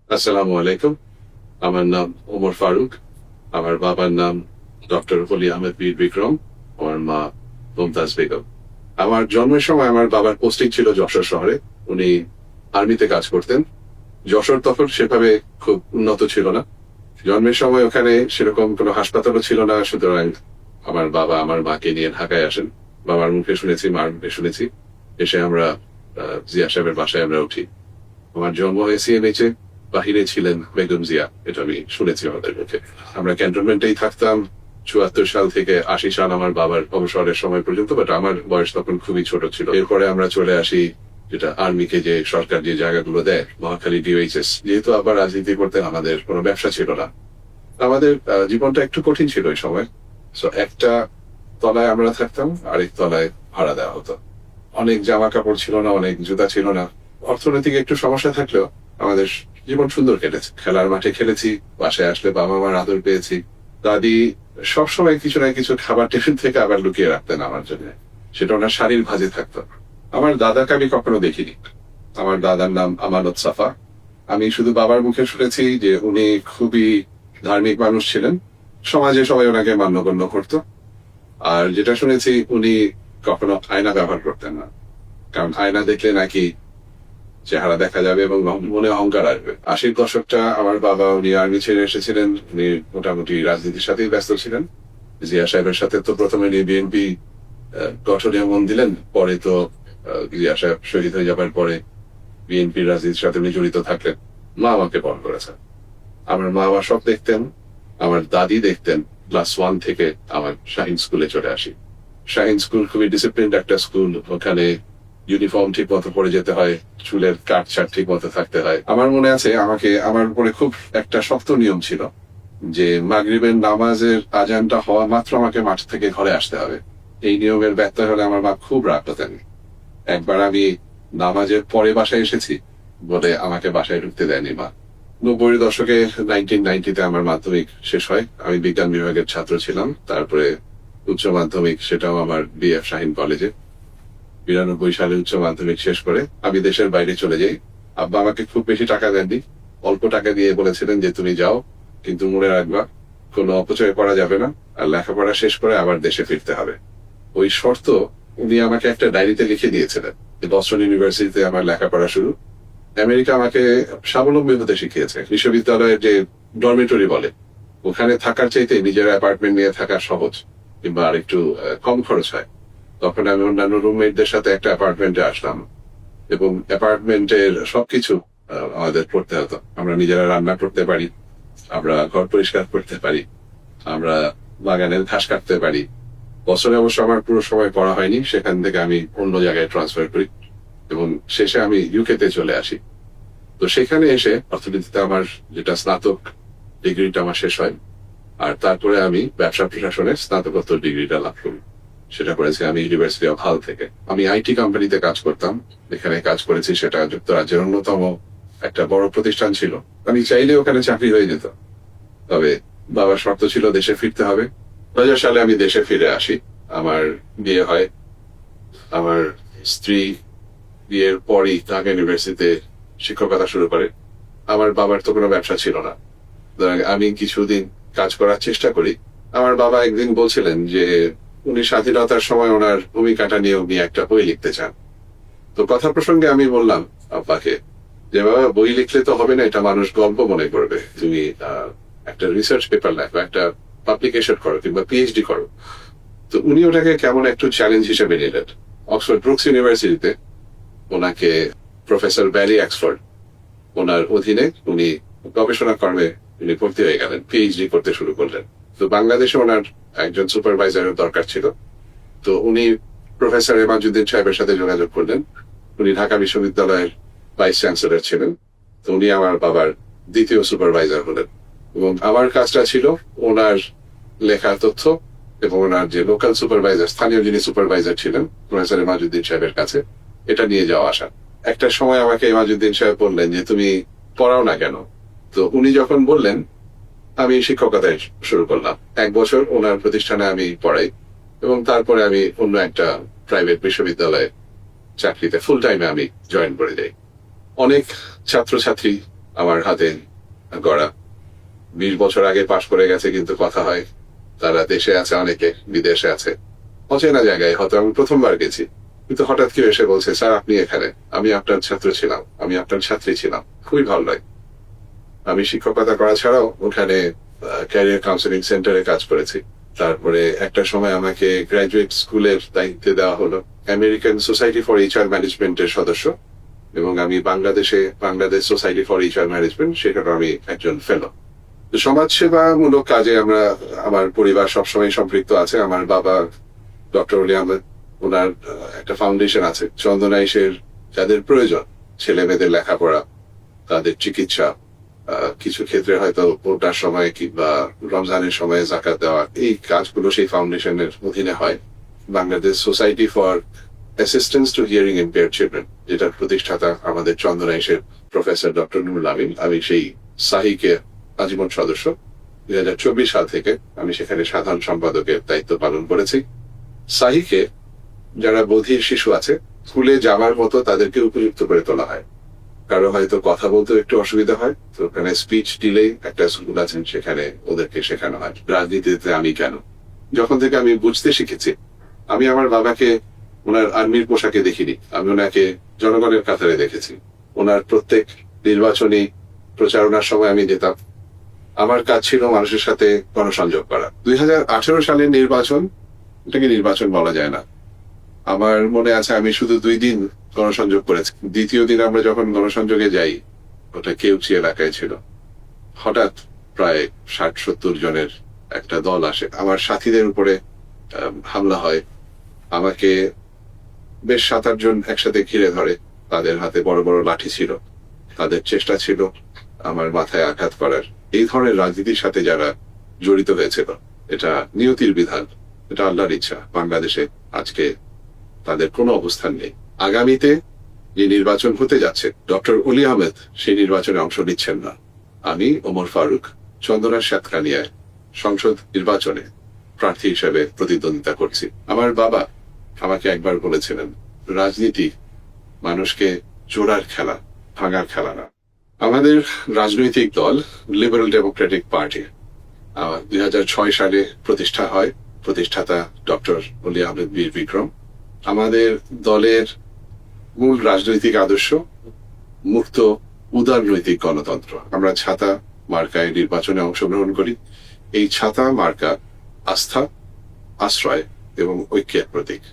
আসসালামু আলাইকুম। আমার নাম ওমর ফারুক। আমার বাবার নাম ডক্টর হলি আহমেদ বীর বিক্রম। আমার মা মুমতাজ বেগম। আমার জন্মের সময় আমার বাবার পোস্টিং ছিল যশোর শহরে। উনি আর্মিতে কাজ করতেন। যশোর তখন সেভাবে খুব উন্নত ছিল না। জন্মের সময় ওখানে সেরকম কোনো হাসপাতালও ছিল না, সুতরাং আমার বাবা আমার মাকে নিয়ে ঢাকায় আসেন। বাবার মুখে শুনেছি, মার মুখে শুনেছি। এসে আমরা জিয়া সাহেবের বাসায় আমরা উঠি। আমার জন্ম হয় সিএমএইচে, বাহিরে ছিলেন বেগম জিয়া, এটা আমি শুনেছি আমাদের মুখে। আমরা ক্যান্টনমেন্টেই থাকতাম ৭৪ সাল থেকে ৮০ সাল আমার বাবার অবসরের সময় পর্যন্ত, বাট আমার বয়স তখন খুবই ছোট ছিল। এরপরে আমরা চলে আসি যেটা আর্মিকে যে সরকার যে জায়গাগুলো দেয়, মহাখালী ডিওএইচএস। যেহেতু আবার রাজনীতি করতেন, আমাদের কোনো ব্যবসা ছিল না, আমাদের জীবনটা একটু কঠিন ছিল ওই সময়। সো একটা তলায় আমরা থাকতাম, আরেক তলায় ভাড়া দেওয়া হতো। অনেক জামা কাপড় ছিল না, অনেক জুতা ছিল না। অর্থনৈতিক একটু সমস্যা থাকলেও আমাদের জীবন সুন্দর কেটেছে। খেলার মাঠে খেলেছি, বাসায় আসলে বাবা মার আদর পেয়েছি। দাদি সবসময় কিছু না কিছু খাবার টিফিন থেকে আবার লুকিয়ে রাখতেন আমার জন্য, সেটা ওনার শাড়ির ভাজে থাকতো। আমার দাদাকে আমি কখনো দেখিনি। আমার দাদার নাম আমানত সাফা। আমি শুধু বাবার মুখে শুনেছি যে উনি খুবই ধার্মিক মানুষ ছিলেন, সমাজে সবাই ওনাকে মান্যগণ্য করত। আর যেটা শুনেছি, উনি কখনো আয়না ব্যবহার করতেন না, কারণ আয়না দেখলে নাকি চেহারা দেখা যাবে এবং মনে অহংকার আসবে। ৮০ দশকটা আমার বাবা, উনি আর্মি ছেড়ে এসেছিলেন, উনি মোটামুটি রাজনীতির সাথেই ব্যস্ত ছিলেন। জিয়া সাহেবের সাথে তো প্রথমে বিএনপি গঠনে মন দিলেন, পরে তো জিয়া সাহেব শহীদ হয়ে যাবার পরে বিএনপির রাজনীতির সাথে উনি জড়িত থাকলেন। মা আমাকে বড় করেছেন। আমার মা আমার সব দেখতেন। আমার দাদি দেখতেন ক্লাস 1 থেকে আমার শাহিন স্কুলে চলে আসি। শাহিন স্কুল খুবই ডিসিপ্লিনড একটা স্কুল। ওখানে ইউনিফর্ম ঠিক মতো পরে যেতে হয়, চুলের কাটছাট ঠিক মতো থাকতে হয়। আমার মনে আছে আমার উপরে খুব একটা শক্ত নিয়ম ছিল যে মাগরিবের নামাজের আজানটা হওয়া মাত্র আমাকে মাঠ থেকে ঘরে আসতে হবে। এই নিয়মের ব্যত্যয় হলে আমার মা খুব রাগ পেতেন। একবার আমি নামাজের পরে বাসায় এসেছি বলে আমাকে বাসায় ঢুকতে দেয়নি মা। ৯০ দশকে 1990-তে আমার মাধ্যমিক শেষ হয়। আমি বিজ্ঞান বিভাগের ছাত্র ছিলাম। তারপরে উচ্চ মাধ্যমিক, সেটাও আমার বিএফ শাহিন কলেজে। ৯২ সালে উচ্চ মাধ্যমিক শেষ করে আমি দেশের বাইরে চলে যাই। আব্বা আমাকে খুব বেশি টাকা দেননি, অল্প টাকা দিয়ে বলেছিলেন যে তুমি যাও, কিন্তু মনে রাখবা কোনো অপচয় করা যাবে না, আর লেখাপড়া শেষ করে আবার দেশে ফিরতে হবে। ওই শর্ত উনি আমাকে একটা ডায়েরিতে লিখে দিয়েছিলেন। বস্টন ইউনিভার্সিটিতে আমার লেখাপড়া শুরু। আমেরিকা আমাকে স্বাবলম্বী হতে শিখিয়েছে। বিশ্ববিদ্যালয়ের যে ডরমিটরি বলে, ওখানে থাকার চাইতে নিজের অ্যাপার্টমেন্ট নিয়ে থাকা সহজ, কিংবা আর একটু কম খরচ হয়। তখন আমি অন্যান্য রুমমেটদের সাথে একটা অ্যাপার্টমেন্টে আসলাম, এবং অ্যাপার্টমেন্টের সবকিছু আমাদের করতে হতো। আমরা নিজেরা রান্না করতে পারি, আমরা ঘর পরিষ্কার করতে পারি, আমরা বাগানের ঘাস কাটতে পারি। বছরে অবশ্য আমার পুরো সময় পড়া হয়নি, সেখান থেকে আমি অন্য জায়গায় ট্রান্সফার করি এবং শেষে আমি ইউকেতে চলে আসি। তো সেখানে এসে অর্থনীতিতে আমার যেটা স্নাতক ডিগ্রিটা আমার শেষ হয়, আর তারপরে আমি ব্যবসা প্রশাসনে স্নাতকোত্তর ডিগ্রিটা লাভ করি। সেটা করেছি আমি ইউনিভার্সিটি অফ হাল থেকে। আমি আইটি কোম্পানিতে কাজ করতাম, এখানে কাজ করেছি। সেটা যুক্তরাজ্যের অন্যতম একটা বড় প্রতিষ্ঠান ছিল। আমি চাইলে ওখানে চাকরি হয়ে যেত, তবে বাবার শর্ত ছিল দেশে ফিরতে হবে। ২০০০ সালে আমি দেশে ফিরে আসি। আমার বিয়ে হয়। আমার স্ত্রী বিয়ের পরই ঢাকা ইউনিভার্সিটিতে শিক্ষকতা শুরু করে। আমার বাবার তো কোনো ব্যবসা ছিল না, আমি কিছুদিন কাজ করার চেষ্টা করি। আমার বাবা একদিন বলছিলেন যে উনি স্বাধীনতার সময় ওনার ভূমিকাটা নিয়ে উনি একটা বই লিখতে চান। তো কথা প্রসঙ্গে আমি বললাম আব্বাকে যে বাবা, বই লিখলে তো হবে না, এটা মানুষ গল্প মনে করবে। তুমি একটা রিসার্চ পেপার লেখো, একটা পাবলিকেশন করো, কিংবা পিএইচডি করো। তো উনি ওটাকে কেমন একটু চ্যালেঞ্জ হিসেবে নিলেন। অক্সফোর্ড ব্রুকস ইউনিভার্সিটিতে ওনাকে প্রফেসর ব্যারি অক্সফোর্ড, ওনার অধীনে উনি গবেষণা কর্মে উনি ভর্তি হয়ে গেলেন, পিএইচডি করতে শুরু করলেন। তো বাংলাদেশে ওনার একজন সুপারভাইজারের দরকার ছিল। তো উনি প্রফেসর এমাজউদ্দিন সাহেবের সাথে যোগাযোগ করলেন। উনি ঢাকা বিশ্ববিদ্যালয়ের ভাইস চ্যান্সেলর ছিলেন। তো উনি আমার বাবার দ্বিতীয় সুপারভাইজার হলেন, এবং আমার কাজটা ছিল ওনার লেখা তথ্য এবং ওনার যে লোকাল সুপারভাইজার, স্থানীয় যিনি সুপারভাইজার ছিলেন প্রফেসর এমাজউদ্দিন সাহেবের কাছে, এটা নিয়ে যাওয়া আসা। একটা সময় আমাকে এমাজউদ্দিন সাহেব বললেন যে তুমি পড়াও না কেন? তো উনি যখন বললেন, আমি শিক্ষকতায় শুরু করলাম। ১ বছর ওনার প্রতিষ্ঠানে আমি পড়াই, এবং তারপরে আমি অন্য একটা প্রাইভেট বিশ্ববিদ্যালয়ে চাকরিতে ফুল টাইমে আমি জয়েন করে যাই। অনেক ছাত্রছাত্রী আমার হাতে গড়া। 20 বছর আগে পাশ করে গেছে, কিন্তু কথা হয়। তারা দেশে আছে, অনেকে বিদেশে আছে, অচেনা জায়গায়। হয়তো আমি প্রথমবার গেছি, কিন্তু হঠাৎ কেউ এসে বলছে, স্যার আপনি এখানে, আমি আপনার ছাত্র ছিলাম, আমি আপনার ছাত্রী ছিলাম। খুবই ভালো লাগে। আমি শিক্ষকতা করা ছাড়াও ওখানে ক্যারিয়ার কাউন্সিলিং সেন্টারে কাজ করেছি। তারপরে একটা সময় আমাকে গ্রাজুয়েট স্কুলের দায়িত্বে দেওয়া হলো, আমেরিকান সোসাইটি ফর এইচআর ম্যানেজমেন্টের সদস্য, এবং আমি Bangladesh society for HR management, সেখানে আমি একজন ফেলো। সমাজসেবামূলক কাজে আমার পরিবার সবসময় সম্পৃক্ত আছে। আমার বাবা ডক্টর অলি আহমেদ, ওনার একটা ফাউন্ডেশন আছে, চন্দনাইশের যাদের প্রয়োজন, ছেলে মেয়েদের লেখাপড়া, তাদের চিকিৎসা, কিছু ক্ষেত্রে হয়তো ওটার সময় কিংবা রমজানের সময় জাকাত দেওয়া, এই কাজগুলো সেই ফাউন্ডেশনের অধীনে হয়। Bangladesh society for assistance two hearing impaired children, যেটার প্রতিষ্ঠাতা আমাদের চন্দনাইশের প্রফেসর ডক্টর নুরুল আমিন, আমি সেই সাহিকে আজীবন সদস্য। 2024 সাল থেকে আমি সেখানে সাধারণ সম্পাদকের দায়িত্ব পালন করেছি। সাহিকে যারা বধির শিশু আছে, স্কুলে যাওয়ার মতো তাদেরকে উপযুক্ত করে তোলা হয়। কারো হয়তো কথা বলতে একটু অসুবিধা হয়, তো ওখানে স্পিচ ডিলে একটা স্কুল আছেন, সেখানে ওদেরকে শেখানো হয়। রাজনীতিতে আমি কেন, যখন থেকে আমি বুঝতে শিখেছি, আমি আমার বাবাকে ওনার আর্মির পোশাকে দেখিনি, আমি ওনাকে জনগণের কাতারে দেখেছি। ওনার প্রত্যেক নির্বাচনী প্রচারণার সময় আমি যেতাম। আমার কাজ ছিল মানুষের সাথে গণসংযোগ করা। 2018 সালের নির্বাচন, এটাকে নির্বাচন বলা যায় না। আমার মনে আছে আমি শুধু 2 দিন গণসংযোগ করেছি। দ্বিতীয় দিন আমরা যখন গণসংযোগে যাই, ওটা কেউচি এলাকায় ছিল। হঠাৎ প্রায় 60-70 জনের একটা দল আসে, আমার সাথীদের উপরে হামলা হয়। আমাকে বেশ 7-8 জন একসাথে ঘিরে ধরে, তাদের হাতে বড় বড় লাঠি ছিল। তাদের চেষ্টা ছিল আমার মাথায় আঘাত করার। এই ধরনের রাজনীতির সাথে যারা জড়িত হয়েছিল, এটা নিয়তির বিধান, এটা আল্লাহর ইচ্ছা। বাংলাদেশে আজকে তাদের কোনো অবস্থান নেই। আগামীতে যে নির্বাচন হতে যাচ্ছে, ডক্টর অলি আহমেদ সেই নির্বাচনে অংশ নিচ্ছেন না। আমি ওমর ফারুক চন্দনার সাতকানিয়ায় সংসদ নির্বাচনে প্রার্থী হিসেবে প্রতিদ্বন্দ্বিতা করছি। আমার বাবা আমাকে একবার বলেছিলেন, রাজনীতি মানুষকে জোড়ার খেলা, ভাঙার খেলা না। আমাদের রাজনৈতিক দল লিবারেল ডেমোক্রেটিক পার্টি 2006 সালে প্রতিষ্ঠা হয়। প্রতিষ্ঠাতা ডক্টর অলি আহমেদ বীর বিক্রম। আমাদের দলের মূল রাজনৈতিক আদর্শ মুক্ত উদারনৈতিক গণতন্ত্র। আমরা ছাতা মার্কায় নির্বাচনে অংশগ্রহণ করি। এই ছাতা মার্কা আস্থা, আশ্রয় এবং ঐক্যের প্রতীক।